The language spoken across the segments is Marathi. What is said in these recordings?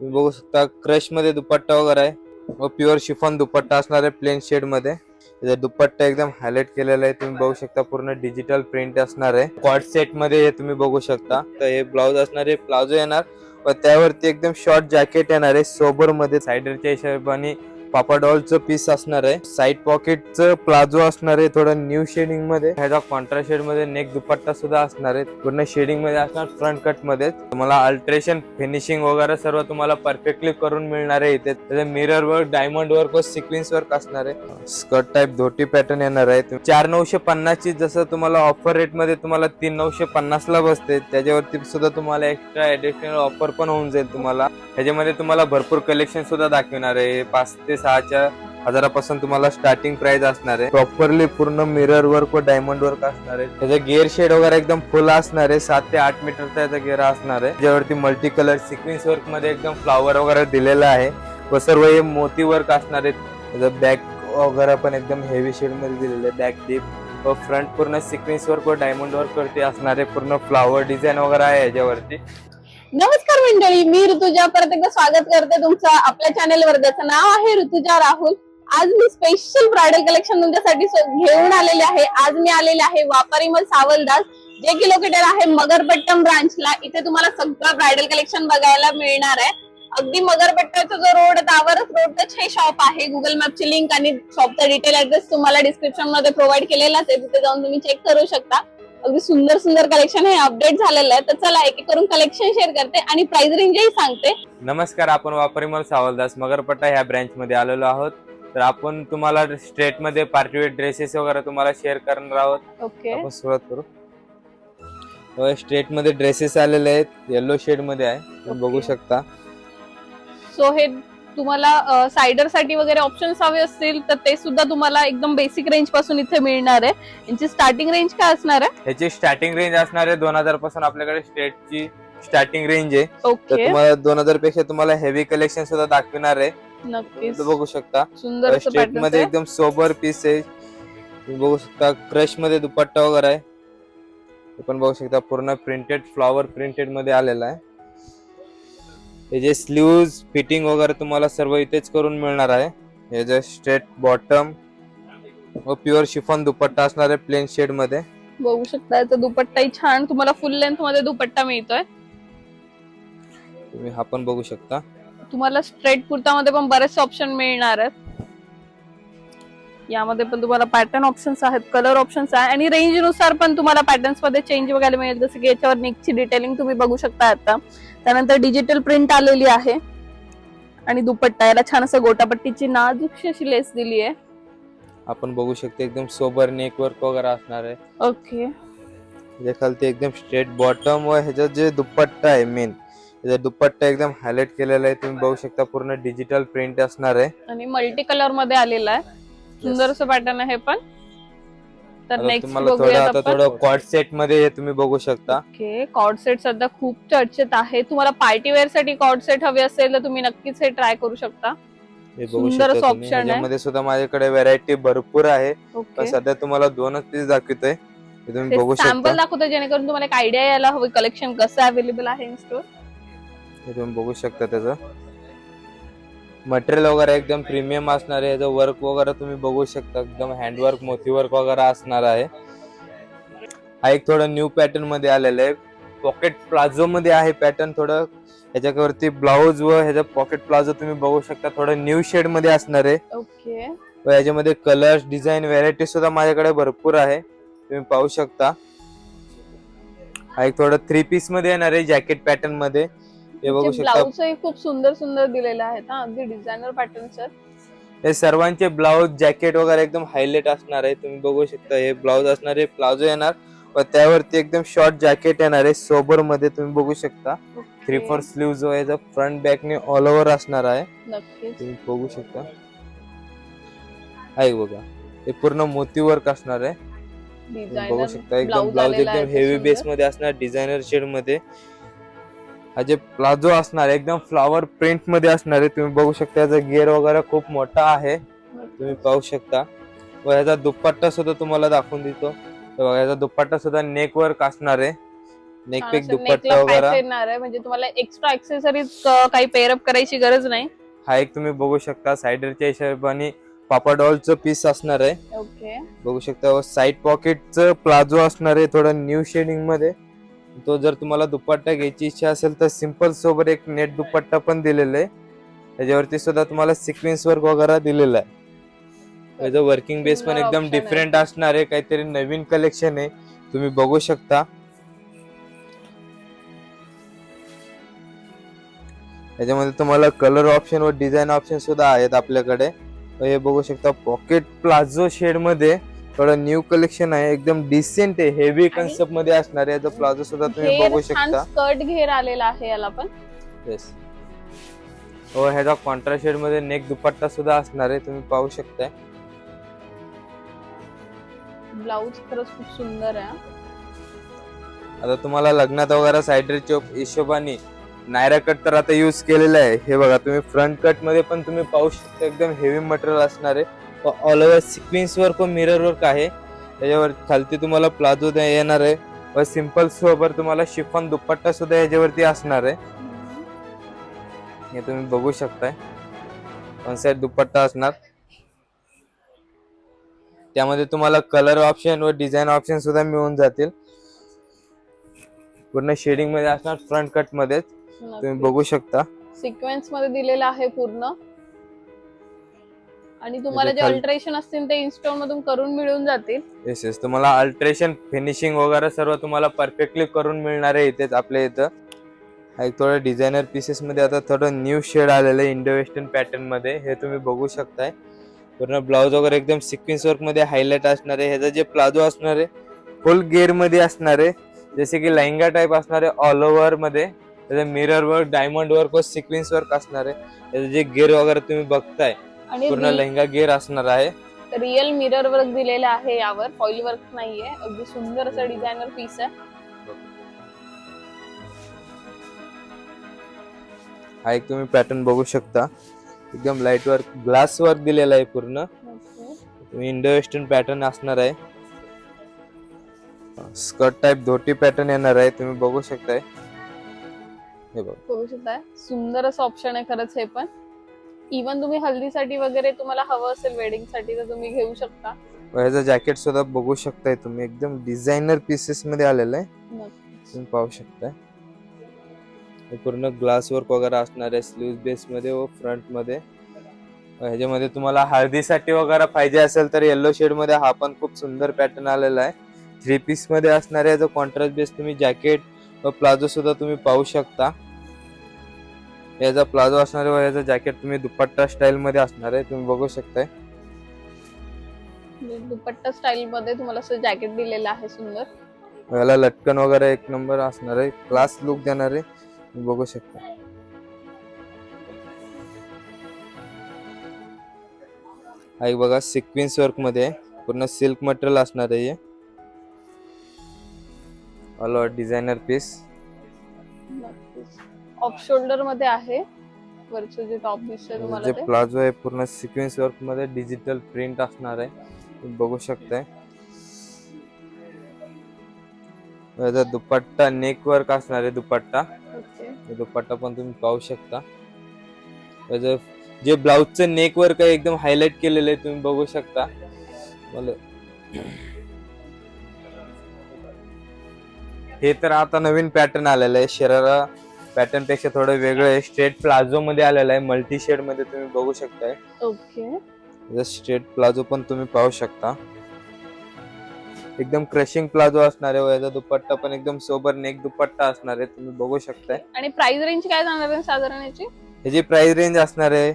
तुम्ही बघू शकता क्रश मध्ये दुपट्टा वगैरे आहे व प्युअर शिफॉन दुपट्टा असणार आहे प्लेन शेड मध्ये। याचा दुपट्टा एकदम हायलाइट केलेला आहे, तुम्ही बघू शकता पूर्ण डिजिटल प्रिंट असणार आहे। क्वाड सेट मध्ये हे तुम्ही बघू शकता। तर हे ब्लाउज असणार आहे, प्लाझो येणार व त्यावरती एकदम शॉर्ट जॅकेट येणार आहे सोबर मध्ये। साइडरच्या हिशोबाने पापाडॉलचं पीस असणार आहे। साइड पॉकेटचं प्लाझो असणार आहे थोडं न्यू शेडिंग मध्ये। ह्याचा कॉन्ट्रास्ट शेड मध्ये नेक दुपट्टा सुद्धा असणार आहे, पूर्ण शेडिंग मध्ये असणार फ्रंट कट मध्ये। तुम्हाला अल्ट्रेशन फिनिशिंग वगैरे सर्व तुम्हाला परफेक्टली करून मिळणार आहे इथे। त्याचे मिरर वर्क, डायमंड वर्क व सिक्वेन्स वर्क असणार आहे। स्कर्ट टाइप धोती पॅटर्न येणार आहे। 4950 ची जसं तुम्हाला ऑफर रेट मध्ये तुम्हाला 3950 ला बसते, त्याच्यावरती सुद्धा तुम्हाला एक्स्ट्रा ऍडिशनल ऑफर पण होऊन जाईल तुम्हाला। ह्याच्यामध्ये तुम्हाला भरपूर कलेक्शन सुद्धा दाखवणार आहे। 5 ते 6 हजारापासून तुम्हाला स्टार्टिंग प्राइस असणार आहे। प्रॉपरली पूर्ण मिरर वर्क व डायमंड वर्क असणार आहे। त्याचा गिअर शेड वगैरे एकदम फुल असणार आहे। 7 ते 8 मीटरचा याचा गिअर असणार आहे, ज्यावरती मल्टी कलर सिक्वेन्स वर्क मध्ये एकदम फ्लावर वगैरे दिलेला आहे व सर्व हे मोती वर्क असणार आहे। त्याचा बॅक वगैरे पण एकदम हेवी शेड मध्ये दिलेलं आहे, बॅक डीप व फ्रंट पूर्ण सिक्वेन्स वर्क व डायमंड वर्क वरती असणार आहे। पूर्ण फ्लावर डिझाईन वगैरे आहे याच्यावरती। नमस्कार मंडळी, मी ऋतुजा परत एकदा स्वागत करते तुमचं आपल्या चॅनल वर, ज्याचं नाव आहे ऋतुजा राहुल। आज मी स्पेशल ब्रायडल कलेक्शन तुमच्यासाठी घेऊन आलेले आहे। आज मी आलेले आहे व्यापारी मॉल सावलदास, जे की लोकेटेड आहे मगरपट्टम ब्रांचला। इथे तुम्हाला सगळं ब्रायडल कलेक्शन बघायला मिळणार आहे। अगदी मगरपट्ट्याचा जो रोड त्यावरच रोडच हे शॉप आहे। गुगल मॅपची लिंक आणि शॉपचा डिटेल ऍड्रेस तुम्हाला डिस्क्रिप्शन मध्ये प्रोव्हाइड केलेलाच आहे, तिथे जाऊन तुम्ही चेक करू शकता। अगदी सुंदर सुंदर कलेक्शन हे अपडेट झालेलं आहे। तर चला एक एक करून कलेक्शन शेअर करते आणि प्राइस रेंजही सांगते। नमस्कार, आपण व्यापारी मॉल सावलदास मगरपट्टा ह्या ब्रँच मध्ये आलेलो आहोत। तर आपण तुम्हाला स्ट्रेट मध्ये पार्टीवेअर ड्रेसेस वगैरे तुम्हाला शेअर करणार आहोत। ओके, आपण सुरुवात करू। स्ट्रेट मध्ये ड्रेसेस आलेले आहेत, येलो शेड मध्ये आहे, तुम्ही बघू शकता। सो हे तुम्हाला साइडर साठी वगैरे ऑप्शन्स हवे असतील तर ते सुद्धा तुम्हाला एकदम बेसिक रेंज पासून इथे मिळणार आहे। यांची स्टार्टिंग रेंज काय असणार आहे? ह्याची स्टार्टिंग रेंज असणार आहे 2000 पासून आपल्याकडे स्ट्रेटची स्टार्टिंग रेंज आहे। तर ओके, तुम्हाला 2000 पेक्षा तुम्हाला हेवी कलेक्शन सुद्धा दाखवणार आहे, नक्कीच बघू शकता। सुंदर स्ट्रेट मध्ये एकदम सोबर पीस आहे, तुम्ही बघू शकता। क्रश मध्ये दुपट्टा वगैरे आहे, हे पण बघू शकता। पूर्ण प्रिंटेड फ्लॉवर प्रिंटेड मध्ये आलेला आहे। हे जे स्लीव्ज फिटिंग वगैरे तुम्हाला सर्व इथेच करून मिळणार आहे। हे जे स्ट्रेट बॉटम व प्युअर शिफॉन दुपट्टा असणार आहे प्लेन शेड मध्ये, बघू शकता। याचा दुपट्टाही छान तुम्हाला फुल लेंथ मध्ये दुपट्टा मिळतोय। तुम्ही हा पण बघू शकता। तुम्हाला स्ट्रेट कुर्तामध्ये पण बरेचसे ऑप्शन मिळणार आहेत। यामध्ये पण तुम्हाला पॅटर्न ऑप्शन्स आहेत, कलर ऑप्शन्स आहे आणि रेंज नुसार पण तुम्हाला पॅटर्न्स मध्ये चेंज बघायला मिळेल। जसं की याच्यावर नेकची डिटेलिंग तुम्ही बघू शकता आता। त्यानंतर डिजिटल प्रिंट आलेली आहे आणि दुपट्टा याला छान असं गोटापट्टीची नाजूकशी अशी लेस दिली आहे। आपण बघू शकतो एकदम सोबर नेक वर्क वगैरे असणार आहे। ओके, जे खालती एकदम स्ट्रेट बॉटम व ह्याचा जे दुपट्टा आहे मेन, त्याचा दुपट्टा एकदम हायलाइट केलेला आहे, तुम्ही बघू शकता। पूर्ण डिजिटल प्रिंट असणार आहे आणि मल्टी कलर मध्ये आलेला आहे। सुंदर असं पॅटर्न आहे पण। तर नेक्स्ट बघूयात आपण। थोडं क्वाड सेट मध्ये हे तुम्ही बघू शकता। ओके, कॉर्ड सेट सध्या खूप चर्चेत आहे। तुम्हाला पार्टी वेअर साठी कॉर्ड सेट हवे असेल तर तुम्ही नक्कीच हे ट्राय करू शकता। हे बघू सुंदर शकता असं तुम्ही। ऑप्शन आहे। यामध्ये सुद्धा माझ्याकडे व्हरायटी भरपूर आहे, पण ओके, सध्या तुम्हाला 2च पीस दाखवतोय, हे तुम्ही बघू शकता। सॅम्पल दाखवतो जेणेकरून तुम्हाला एक आयडिया यायला हवी कलेक्शन कसं अवेलेबल आहे इन स्टोर। हे तुम्ही बघू शकता। त्याचं मटेरियल वगैरे एकदम प्रीमियम असणार आहे। याचं वर्क वगैरे तुम्ही बघू शकता, एकदम हँडवर्क मोती वर्क वगैरे असणार आहे। हा एक थोडं न्यू पॅटर्न मध्ये आलेलं आहे, पॉकेट प्लाझो मध्ये आहे पॅटर्न थोडं। ह्याच्यावरती ब्लाउज व ह्याचा पॉकेट प्लाझो तुम्ही बघू शकता, थोडं न्यू शेड मध्ये असणार आहे। ओके, व याच्यामध्ये कलर्स डिझाईन व्हरायटी सुद्धा माझ्याकडे भरपूर आहे, तुम्ही पाहू शकता। हा एक थोडं 3 पीस मध्ये येणार आहे जॅकेट पॅटर्न मध्ये, हे बघू शकता। ब्लाउजही खूप सुंदर सुंदर दिलेले आहेत, अगदी डिझायनर पॅटर्न्स आहेत। हे सर्वांचे ब्लाउज जॅकेट वगैरे एकदम हायलाइट असणार आहे, तुम्ही बघू शकता। हे ब्लाउज असणार आहे, प्लाझो येणार व त्यावरती एकदम शॉर्ट जॅकेट येणार आहे सोबर मध्ये, तुम्ही बघू शकता। 3/4 स्लीव्ज व याचा फ्रंट बॅक ने ऑल ओव्हर असणार आहे, नक्कीच तुम्ही बघू शकता। आहे बघा, हे पूर्ण मोती वर्क असणार आहे, बघू शकता। एकदम ब्लाउज एकदम हेवी बेस मध्ये असणार, डिझायनर शेड मध्ये। हा जे प्लाझो असणार एकदम फ्लावर प्रिंट मध्ये असणार आहे, तुम्ही बघू शकता। याचा गिअर वगैरे खूप मोठा आहे, तुम्ही पाहू शकता। व याचा दुपट्टा सुद्धा तुम्हाला दाखवून देतो। याचा दुपट्टा सुद्धा नेक वर्क असणार आहे, नेकपेक दुपट्टा वगैरे येणार आहे, म्हणजे तुम्हाला एक्स्ट्रा ऍक्सेसरीज काही पेअरअप करायची गरज नाही. हा एक तुम्ही बघू शकता सायडरच्या हिशोबाने पापाडॉलचं पीस असणार आहे. ओके, बघू शकता साइड पॉकेटचं प्लाझो असणार आहे थोडं न्यू शेडिंग मध्ये. तो जर तुम्हाला दुपट्टा घ्यायची इच्छा असेल तर सिंपल सोबत एक नेट दुपट्टा पण दिलेला आहे. त्याच्यावरती सुद्धा तुम्हाला सिक्वेन्स वर्क वगैरे दिलेला आहे. त्याचं वर्किंग बेस पण एकदम डिफरंट असणार आहे, काहीतरी नवीन कलेक्शन आहे, तुम्ही बघू शकता. याच्यामध्ये तुम्हाला कलर ऑप्शन व डिझाईन ऑप्शन सुद्धा आहेत आपल्याकडे. हे बघू शकता पॉकेट प्लाझो शेड मध्ये थोडं न्यू कलेक्शन आहे, एकदम डिसेंट आहे, हेवी कन्सेप्ट मध्ये असणार आहे. प्लाझो सुद्धा तुम्ही बघू शकता. स्कर्ट घेर आलेला आहे याला पण. येस, हो ह्याचा कॉन्ट्रास्ट शेड मध्ये नेक दुपट्टा सुद्धा असणार आहे, तुम्ही पाहू शकताय. ब्लाउज खरंच खूप सुंदर आहे. आता तुम्हाला लग्नात वगैरे सायडरच्या हिशोबाने नायरा कट तर आता यूज केलेला आहे. हे बघा तुम्ही फ्रंट कट मध्ये पण तुम्ही पाहू शकता, एकदम हेवी मटेरियल असणार आहे. ऑल ओव्हर सिक्वेन्स वर्क व मिरर वर्क आहे. त्याच्यावर खालती तुम्हाला प्लाझो येणार आहे व सिंपल सोबत तुम्हाला शिफॉन दुपट्टा सुद्धा याच्यावरती असणार आहे. हे तुम्ही बघू शकताय, वन साइड दुपट्टा असणार. त्यामध्ये तुम्हाला कलर ऑप्शन व डिझाईन ऑप्शन सुद्धा मिळून जातील. पूर्ण शेडिंग मध्ये असणार, फ्रंट कट मध्ये तुम्ही बघू शकता. सिक्वेन्स मध्ये दिलेला आहे पूर्ण. आणि तुम्हाला जे अल्टरेशन असतील ते इन्स्टॉल मधून करून मिळून जातील. येस येस, तुम्हाला अल्टरेशन फिनिशिंग वगैरे सर्व तुम्हाला परफेक्टली करून मिळणार आहे इथेच आपल्या इथं. एक थोडं डिझायनर पीसेस मध्ये आता थोडं न्यू शेड आलेलं आहे इंडो वेस्टर्न पॅटर्न मध्ये, हे तुम्ही बघू शकताय. पूर्ण ब्लाउज वगैरे एकदम सिक्वेन्स वर्क मध्ये हायलाइट असणार आहे. ह्याचा जे प्लाझो असणार आहे फुल गेअर मध्ये असणार आहे, जसे की लेहंगा टाइप असणार आहे ऑल ओव्हर मध्ये. त्याचं मिरर वर्क, डायमंड वर्क व सिक्वेन्स वर्क असणार आहे. त्याचं जे गेअर वगैरे तुम्ही बघताय पूर्ण लेहंगा गेअर असणार आहे. रिअल मिरर वर्क दिलेला आहे यावर, फॉइल वर्क नाहीये. अगदी सुंदर असं डिझायनर पीस आहे. हा एक तुम्ही पॅटर्न बघू शकता, एकदम लाईट वर्क, ग्लास वर्क दिलेला आहे पूर्ण. तुम्ही इंडो वेस्टर्न पॅटर्न असणार आहे. स्कर्ट टाइप धोती पॅटर्न येणार आहे, तुम्ही बघू शकताय. हे बघू शकताय, सुंदर असं ऑप्शन आहे खरंच हे पण. इवन तुम्ही हल्दीसाठी वगैरे तुम्हाला हवं असेल वेडिंग साठी तर तुम्ही घेऊ शकता. ह्याचं जॅकेट सुद्धा बघू शकताय तुम्ही, एकदम डिझायनर पीसेस मध्ये आलेलं आहे, तुम्ही पाहू शकताय. पूर्ण ग्लास वर्क वगैरे असणार आहे स्लीव्ह बेस मध्ये व फ्रंट मध्ये. ह्याच्यामध्ये तुम्हाला हळदीसाठी वगैरे पाहिजे असेल तर येलो शेड मध्ये हा पण खूप सुंदर पॅटर्न आलेला आहे. 3 पीस मध्ये असणार आहे. कॉन्ट्रास्ट बेस तुम्ही जॅकेट व प्लाझो सुद्धा तुम्ही पाहू शकता. याचा प्लाझो असणार आहे व याचा जॅकेट तुम्ही दुपट्टा स्टाईल मध्ये असणार आहे, तुम्ही बघू शकताय. दुपट्टा स्टाईल मध्ये तुम्हाला असं जॅकेट दिलेलं आहे सुंदर. याला लटकन वगैरे एक नंबर असणार आहे, क्लास लुक देणार आहे, तुम्ही बघू शकता. हा एक बघा सिक्वेन्स वर्क मध्ये पूर्ण सिल्क मटेरियल असणार आहे. All over designer piece. Off shoulder मध्ये आहे. वरचं जे टॉप दिसतंय तुम्हाला जे प्लाझो आहे पूर्ण सिक्वेन्स वर्क मध्ये डिजिटल प्रिंट असणार आहे, तुम्ही बघू शकताय. याचा दुपट्टा नेक वर्क असणार आहे दुपट्टा. दुपट्टा पण तुम्ही पाहू शकता. याचं जे ब्लाउजचं नेक वर्क आहे एकदम हायलाइट केलेलं आहे, तुम्ही बघू शकता. हे तर आता नवीन पॅटर्न आलेलं आहे, शरारा पॅटर्न पेक्षा थोडं वेगळं आहे. स्ट्रेट प्लाझो मध्ये आलेलं आहे, मल्टी शेड मध्ये तुम्ही बघू शकताय. ओके, स्ट्रेट प्लाझो पण तुम्ही पाहू शकता. एकदम क्रशिंग प्लाझो असणार आहे. याचा दुपट्टा पण एकदम सोबर नेक दुपट्टा असणार आहे, तुम्ही बघू शकताय. आणि प्राइस रेंज काय जाणार आहे साधारण याची? याची प्राइस रेंज असणार आहे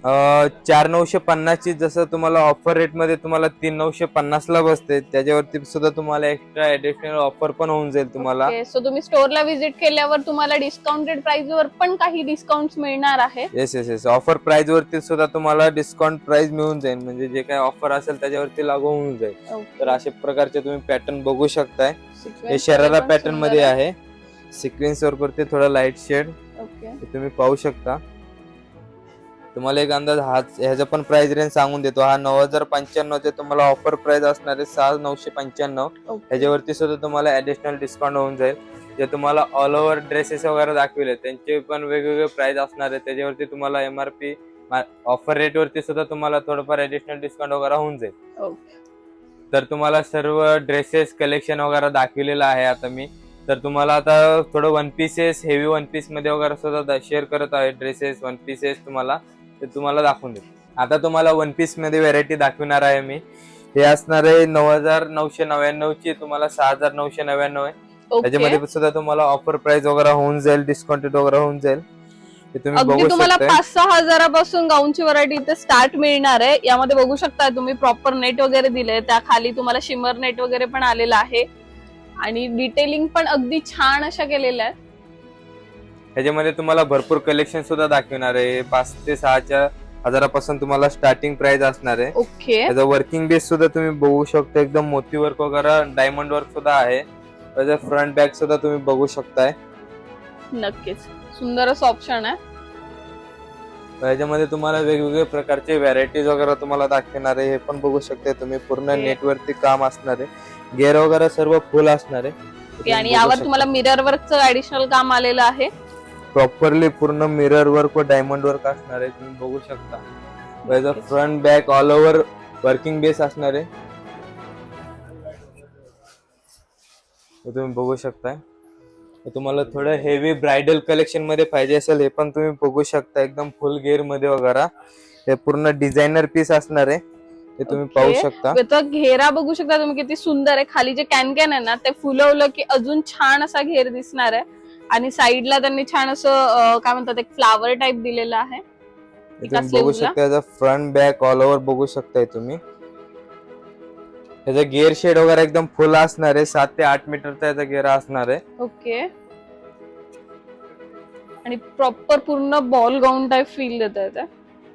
4950 ची. जसं तुम्हाला ऑफर रेट मध्ये तुम्हाला 3950 ला बसते, त्याच्यावरती सुद्धा तुम्हाला एक्स्ट्रा ऍडिशनल ऑफर पण होऊन जाईल तुम्हाला. सो तुम्ही स्टोअरला व्हिजिट केल्यावर तुम्हाला डिस्काउंटेड प्राइस वर पण काही डिस्काउंट मिळणार आहे. Yes yes yes, offer price वरती सुद्धा तुम्हाला डिस्काउंट प्राइस मिळून जाईल, म्हणजे जे काही ऑफर असेल त्याच्यावरती लागू होऊन जाईल. तर अशा प्रकारचे तुम्ही पॅटर्न बघू शकताय. हे शरारा पॅटर्न मध्ये आहे, सिक्वेन्स वरती थोडा लाईट शेड तुम्ही पाहू शकता. तुम्हाला एक अंदाज ह्याचा पण प्राइस रेंज सांगून देतो. हा 9095 चे तुम्हाला ऑफर प्राइस असणार आहे 6995. ह्याच्यावरती सुद्धा तुम्हाला ऍडिशनल डिस्काउंट होऊन जाईल. जे तुम्हाला ऑल ओव्हर ड्रेसेस वगैरे दाखवले त्यांचे पण वेगवेगळे प्राइस असणार आहे. त्याच्यावरती तुम्हाला MRP ऑफर रेट वरती सुद्धा तुम्हाला थोडंफार ऍडिशनल डिस्काउंट वगैरे होऊन जाईल. ओके. तर तुम्हाला सर्व ड्रेसेस कलेक्शन वगैरे दाखवलेलं आहे आता मी. तर तुम्हाला आता थोडं one pieces heavy one piece मध्ये वगैरे सुद्धा शेअर करत आहे. ड्रेसेस वन पीसेस तुम्हाला ते तुम्हाला दाखवून देईल. आता तुम्हाला वन पीस मध्ये व्हेरायटी दाखवणार आहे मी. हे असणार आहे 9,999 ची तुम्हाला 6,999 आहे. त्याच्यामध्ये सुद्धा तुम्हाला ऑफर प्राइस वगैरे होऊन जाईल, डिस्काउंटेड वगैरे होऊन जाईल. ते तुम्ही अगदी बघू तुम्हाला शकता. 5-6 हजारापासून गाऊनची व्हरायटी इथे स्टार्ट मिळणार आहे. यामध्ये बघू शकता तुम्ही प्रॉपर नेट वगैरे दिले, त्या खाली तुम्हाला शिमर नेट वगैरे पण आलेला आहे आणि डिटेलिंग पण अगदी छान अशा केलेल्या आहेत. ह्याच्यामध्ये तुम्हाला भरपूर कलेक्शन सुद्धा दाखवणार आहे. 5 ते 6 हजारापासून तुम्हाला स्टार्टिंग प्राइस असणार आहे. ओके. त्याचा वर्किंग बेस सुद्धा तुम्ही बघू शकता, एकदम मोती वर्क वगैरे डायमंड वर्क सुद्धा आहे. त्याचा फ्रंट बॅक सुद्धा तुम्ही बघू शकताय. नक्कीच सुंदर असं ऑप्शन आहे. याच्यामध्ये तुम्हाला वेगवेगळे प्रकारचे व्हरायटीज वगैरे तुम्हाला दाखवणार आहे. हे पण बघू शकता तुम्ही, पूर्ण नेटवरती काम असणार आहे. गेअर वगैरे सर्व फुल असणार आहे. आणि यावर तुम्हाला मिरर वर्कचं ऍडिशनल काम आलेलं आहे. प्रॉपरली पूर्ण मिरर वर्क व डायमंड वर्क असणार आहे, तुम्ही बघू शकता. त्याचा front back all over working base असणार आहे, तुम्ही बघू शकता. तुम्हाला थोडं हेवी ब्रायडल कलेक्शन मध्ये पाहिजे असेल, हे पण तुम्ही बघू शकता. एकदम फुल गेअर मध्ये वगैरे हे पूर्ण डिझायनर पीस असणार आहे, हे तुम्ही पाहू शकता. त्याचा घेरा बघू शकता तुम्ही, किती सुंदर आहे. खाली जे कॅन आहे ना ते फुलवलं की अजून छान असा घेर दिसणार आहे. आणि साईडला त्यांनी छान असं काय म्हणतात एक फ्लावर टाइप दिलेलं आहे. तुम्ही बघू शकता. याचा फ्रंट बॅक ऑल ओव्हर बघू शकताय तुम्ही. याचा गिअर शेड वगैरे एकदम फुल असणार आहे. 7 ते 8 मीटरचा याचा गिअर असणार आहे. ओके. आणि प्रॉपर पूर्ण बॉल गाऊन टाइप फील देत आहे.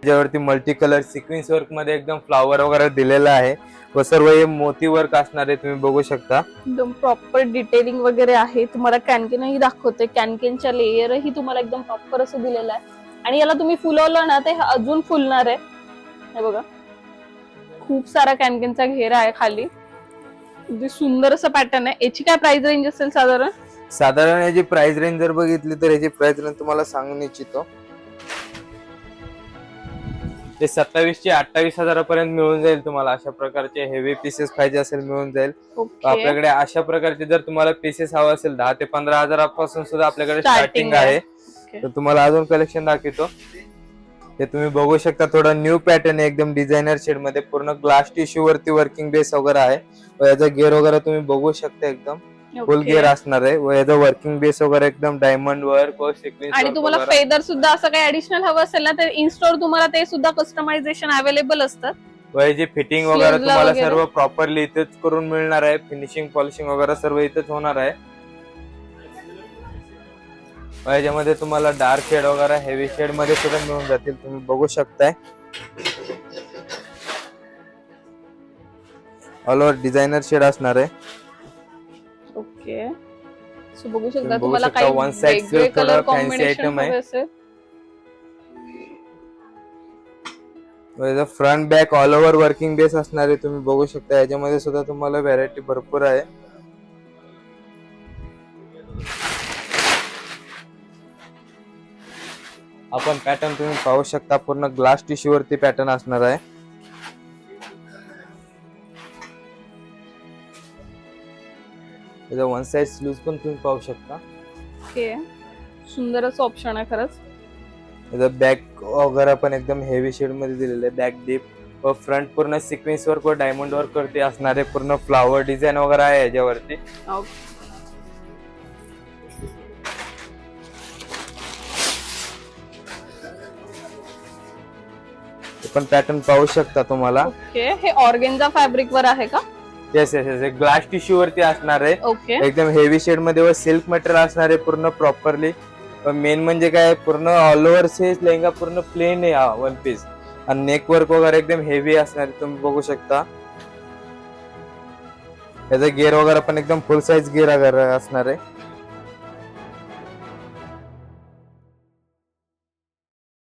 त्याच्यावरती मल्टी कलर सिक्वेन्स वर्क मध्ये एकदम फ्लावर वगैरे दिलेला आहे व सर्व हे मोती वर्क असणार आहे, तुम्ही बघू शकता. एकदम प्रॉपर डिटेलिंग वगैरे आहे. तुम्हाला कॅनकेनही दाखवते. कॅनकेनच्या लेयरही तुम्हाला एकदम प्रॉपर असं दिलेलं आहे. आणि याला तुम्ही फुलवलं ना ते अजून फुलणार आहे. हे बघा, खूप सारा कॅनकेनचा घेरा आहे खाली. अगदी सुंदर असं पॅटर्न आहे. याची काय प्राइस रेंज असेल साधारण? साधारण याची प्राइस रेंज जर बघितली तर याची प्राइस रेंज तुम्हाला सांगू इच्छितो. ते 27 ते 28 हजारापर्यंत मिळून जाईल तुम्हाला. अशा प्रकारचे हेवी पीसेस पाहिजे असेल मिळून जाईल. आपल्याकडे अशा प्रकारचे जर तुम्हाला पीसेस हवे असेल 10 ते 15 हजारापासून सुद्धा आपल्याकडे स्टार्टिंग आहे. तर तुम्हाला अजून कलेक्शन दाखवतो. हे तुम्ही बघू शकता. थोडा न्यू पॅटर्न आहे, एकदम डिझायनर शेड मध्ये. पूर्ण ग्लास टिश्यू वरती वर्किंग बेस वगैरे आहे. व याचा गिअर वगैरे तुम्ही बघू शकता, एकदम फुल गिअर असणार आहे. व याचा वर्किंग बेस वगैरे एकदम डायमंड वर्क व सिक्वेन्स. आणि तुम्हाला फेदर सुद्धा असं काही ऍडिशनल हवं असेल ना तर इन स्टोर तुम्हाला ते सुद्धा कस्टमायझेशन अवेलेबल असतात. व याची फिटिंग वगैरे तुम्हाला सर्व प्रॉपरली इथेच करून मिळणार आहे. फिनिशिंग पॉलिशिंग वगैरे सर्व इथेच होणार आहे. याच्यामध्ये तुम्हाला डार्क शेड वगैरे हेवी शेड मध्ये सुद्धा मिळून जातील, तुम्ही बघू शकताय. ऑल ओव्हर डिझायनर शेड असणार आहे. ओके. सो बघू शकता तुम्हाला काही वन साइड वेगळे कलर फॅन्सी कॉम्बिनेशन आयटम आहे. असेल. Front back all over working base असणार आहे, तुम्ही बघू शकता. याच्यामध्ये सुद्धा तुम्हाला व्हरायटी भरपूर आहे. आपण पॅटर्न तुम्ही पाहू शकता. पूर्ण ग्लास टिश्यू वरती पॅटर्न असणार आहे. वन साइड स्लीव्स पण तुम्ही पाहू शकता. ओके. सुंदरच ऑप्शन आहे खरंच. त्याचा बॅक वगैरे पण एकदम हेवी शेड मध्ये दिलेलं आहे. बॅक डीप व फ्रंट पूर्ण सिक्वेन्स वर्क व डायमंड वर्क वरती असणारे. पूर्ण फ्लावर डिझाईन वगैरे आहे याच्यावरती. पण पॅटर्न पाहू शकता तुम्हाला. ओके. हे ऑर्गेन्झा फॅब्रिक वर आहे का? Yes yes yes. Glass tissue वरती असणार आहे. ओके. एकदम हेवी शेड मध्ये व सिल्क मटेरियल असणार आहे पूर्ण प्रॉपरली. मेन म्हणजे काय, पूर्ण ऑल ओव्हर सेज लेहंगा पूर्ण प्लेन आहे हा वन पीस. आणि नेक वर्क वगैरे एकदम हेवी असणार आहे, तुम्ही बघू शकता. याचा गिअर वगैरे पण एकदम फुल साइज गिअर असणार आहे.